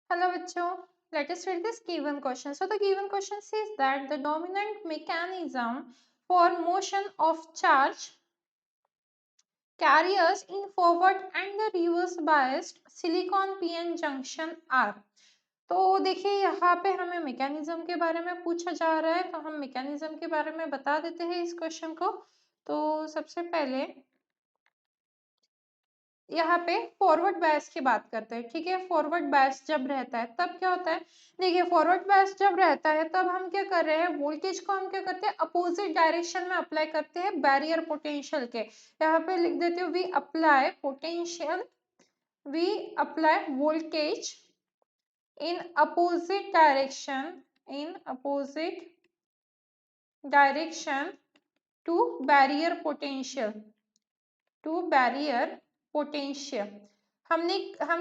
Hello बच्चों, let us read this given question. So the given question says that the dominant mechanism for motion of charge carriers in forward and the reverse biased silicon PN junction are. तो देखिए यहाँ पे हमें mechanism के बारे में पूछा जा रहा है, तो हम मैकेनिज्म के बारे में बता देते हैं इस क्वेश्चन को। तो सबसे पहले यहाँ पे फॉरवर्ड बायस की बात करते हैं। ठीक है, फॉरवर्ड बायस जब रहता है तब क्या होता है, देखिए फॉरवर्ड बायस जब रहता है तब हम क्या कर रहे हैं, वोल्टेज को हम क्या करते हैं, अपोजिट डायरेक्शन में अप्लाई करते हैं बैरियर पोटेंशियल के। यहाँ पे लिख देते हो we apply potential, we apply voltage in opposite direction, in opposite direction to barrier potential, to barrier potential. हम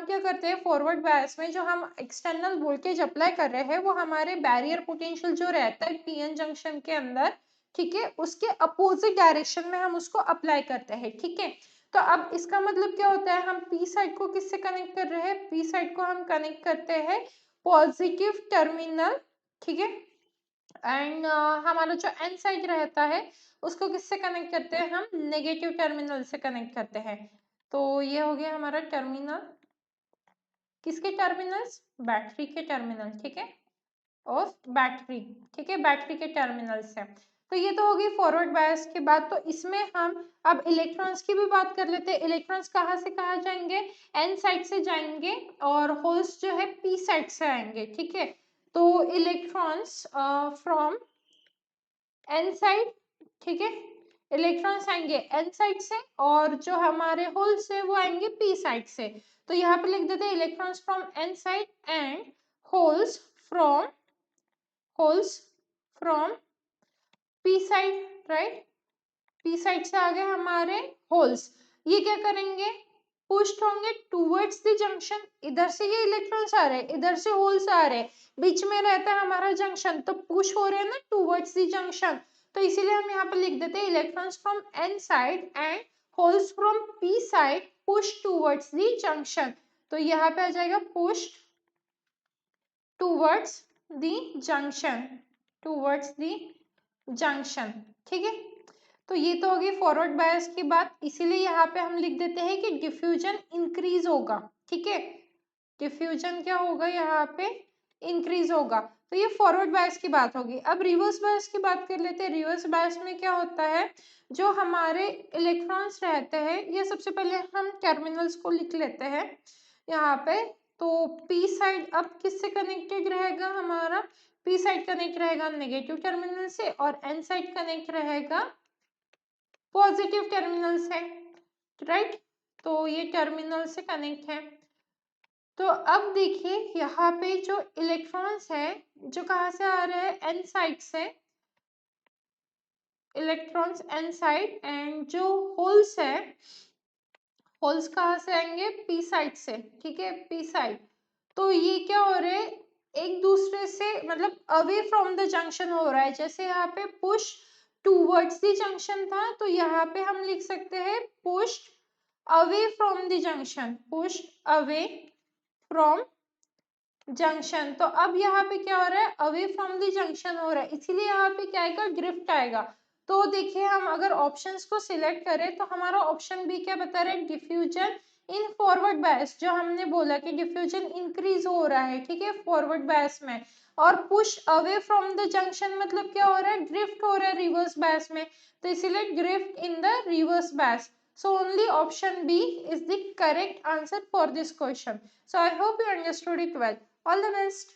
क्या करते हैं, फॉरवर्ड बायस में जो हम एक्सटर्नल वोल्टेज अप्लाई कर रहे हैं वो हमारे बैरियर पोटेंशियल जो रहता है पीएन जंक्शन के अंदर, ठीक है, उसके अपोजिट डायरेक्शन में हम उसको अप्लाई करते हैं। ठीक है, तो अब इसका मतलब क्या होता है, हम पी साइड को किससे कनेक्ट कर रहे हैं, पी साइड को हम कनेक्ट करते हैं पॉजिटिव टर्मिनल, ठीक है, एंड हमारा जो एन साइड रहता है उसको किससे कनेक्ट करते हैं, हम नेगेटिव टर्मिनल से कनेक्ट करते हैं। तो ये हो गया हमारा टर्मिनल, किसके टर्मिनल्स, बैटरी के टर्मिनल, ठीक है, और बैटरी, ठीक है, बैटरी के टर्मिनल से। तो ये तो होगी फॉरवर्ड बायस की बात। तो इसमें हम अब इलेक्ट्रॉन्स की भी बात कर लेते हैं। इलेक्ट्रॉन्स कहाँ से कहाँ जाएंगे, एन साइड से जाएंगे और होल्स जो है पी साइड से आएंगे। ठीक है, तो इलेक्ट्रॉन्स फ्रॉम एन साइड, ठीक है, इलेक्ट्रॉन्स आएंगे एन साइड से और जो हमारे होल्स है वो आएंगे पी साइड से। तो यहाँ पे लिख देते हैं electrons from N side and holes from, holes from P side, right, P side से आ गए हमारे होल्स। ये क्या करेंगे, पुश्ड होंगे टूवर्ड्स द जंक्शन। इधर से ये इलेक्ट्रॉन्स आ रहे हैं, इधर से होल्स आ रहे हैं, बीच में रहता है हमारा जंक्शन, तो पुश हो रहे हैं ना टूवर्ड्स द जंक्शन। तो इसीलिए हम यहाँ पे लिख देते हैं electrons from N side and holes from P side push towards the junction. तो यहाँ पे आ जाएगा push towards the junction, towards the junction, ठीक है। तो ये तो होगी फॉरवर्ड बायस की बात, इसीलिए यहाँ पे हम लिख देते हैं कि डिफ्यूजन इंक्रीज होगा। ठीक है, डिफ्यूजन क्या होगा, यहाँ पे इंक्रीज होगा। तो ये फॉरवर्ड बायस की बात होगी। अब रिवर्स बायस की बात कर लेते हैं। रिवर्स बायस में क्या होता है, जो हमारे इलेक्ट्रॉन्स रहते हैं, ये सबसे पहले हम टर्मिनल्स को लिख लेते हैं यहाँ पे। तो पी साइड अब किससे कनेक्टेड रहेगा, हमारा पी साइड कनेक्ट रहेगा नेगेटिव टर्मिनल से और एन साइड कनेक्ट रहेगा पॉजिटिव टर्मिनल से, राइट। तो ये टर्मिनल से कनेक्ट है। तो अब देखिए यहाँ पे जो इलेक्ट्रॉन्स है जो कहाँ से आ रहे हैं, एन साइड से, इलेक्ट्रॉन्स एन साइड, एंड जो होल्स है, होल्स कहाँ से आएंगे, पी साइड से, ठीक है, पी साइड। तो ये क्या हो रहे हैं, एक दूसरे से मतलब अवे फ्रॉम द जंक्शन हो रहा है। जैसे यहाँ पे पुश टूवर्ड्स द जंक्शन था, तो यहाँ पे हम लिख सकते हैं push away from the junction, push away from junction. तो अब यहाँ पे क्या हो रहा है, अवे फ्रॉम द जंक्शन हो रहा है, इसीलिए यहाँ पे क्या आएगा, ड्रिफ्ट आएगा। तो देखिए हम अगर ऑप्शंस को सिलेक्ट करें तो हमारा ऑप्शन बी क्या बता रहा है, डिफ्यूजन इन फॉरवर्ड बायस, जो हमने बोला कि डिफ्यूजन इंक्रीज हो रहा है, ठीक है, फॉरवर्ड बायस में। और push away from the junction मतलब क्या हो रहा है, ड्रिफ्ट हो रहा है रिवर्स बायस में, तो इसीलिए drift in the reverse bias. So only option B is the correct answer for this question. So I hope you understood it well. All the best.